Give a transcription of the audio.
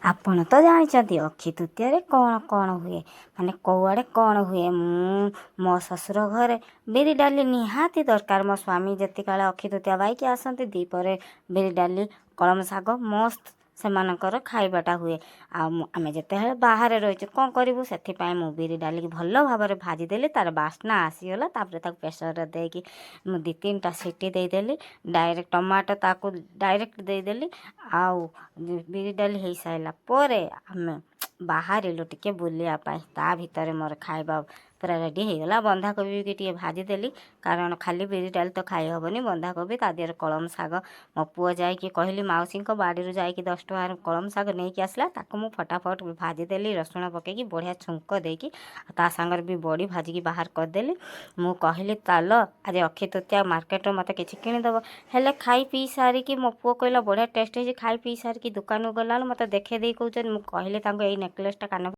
ଆପଣ ତ ଜାଣିଛନ୍ତି ଅକ୍ଷି ତୃତୀୟାରେ କ'ଣ କ'ଣ ହୁଏ, ମାନେ କେଉଁଆଡ଼େ କ'ଣ ହୁଏ। ମୋ ଶ୍ୱଶୁର ଘରେ ବିରି ଡାଲି ନିହାତି ଦରକାର। ମୋ ସ୍ୱାମୀ ଯେତିକାଳେ ଅକ୍ଷି ତୃତୀୟା ବାଇକି ଆସନ୍ତି ଦ୍ୱିପହରେ ବିରି ଡାଲି କଳମ ଶାଗ ମସ୍ତ ସେମାନଙ୍କର ଖାଇବାଟା ହୁଏ। ଆଉ ଆମେ ଯେତେବେଳେ ବାହାରେ ରହିଛୁ କ'ଣ କରିବୁ, ସେଥିପାଇଁ ମୁଁ ବିରି ଡାଲିକି ଭଲ ଭାବରେ ଭାଜିଦେଲି। ତା'ର ବାସ୍ନା ଆସିଗଲା, ତାପରେ ତାକୁ ପ୍ରେସରରେ ଦେଇକି ମୁଁ 2-3ଟା ସିଟି ଦେଇଦେଲି। ଡାଇରେକ୍ଟ ଟମାଟୋ ତାକୁ ଡାଇରେକ୍ଟ ଦେଇଦେଲି। ଆଉ ବିରି ଡାଲି ହେଇସାରିଲା ପରେ ଆମେ ବାହାରିଲୁ ଟିକେ ବୁଲିବା ପାଇଁ। ତା ଭିତରେ ମୋର ଖାଇବା ପୁରା ରେଡ଼ି ହେଇଗଲା। ବନ୍ଧାକୋବି ବି ଟିକେ ଭାଜିଦେଲି, କାରଣ ଖାଲି ବିରି ଡାଲି ତ ଖାଇ ହେବନି। ବନ୍ଧାକୋବି ତା ଦେହରେ କଳମ ଶାଗ, ମୋ ପୁଅ ଯାଇକି କହିଲି ମାଉସୀଙ୍କ ବାଡ଼ିରୁ ଯାଇକି 10 ଟଙ୍କାର କଳମ ଶାଗ ନେଇକି ଆସିଲା। ତାକୁ ମୁଁ ଫଟାଫଟ ଭାଜିଦେଲି ରସୁଣ ପକେଇକି ବଢ଼ିଆ ଛୁଙ୍କ ଦେଇକି। ତା ସାଙ୍ଗରେ ବି ବଡ଼ି ଭାଜିକି ବାହାର କରିଦେଲି। ମୁଁ କହିଲି ଚାଲ ଆଜି ଅକ୍ଷୟ ତୃତୀୟା ମାର୍କେଟରୁ ମୋତେ କିଛି କିଣିଦେବ। ହେଲେ ଖାଇ ପିଇ ସାରିକି ମୋ ପୁଅ କହିଲା ବଢ଼ିଆ ଟେଷ୍ଟ ହେଇଛି। ଖାଇ ପିଇ ସାରିକି ଦୋକାନକୁ ଗଲାବେଳକୁ ମୋତେ ଦେଖେଇ ଦେଇ କହୁଛନ୍ତି, ମୁଁ କହିଲି ତାଙ୍କୁ ଏଇ ନେକଲେସ୍ଟା କାନ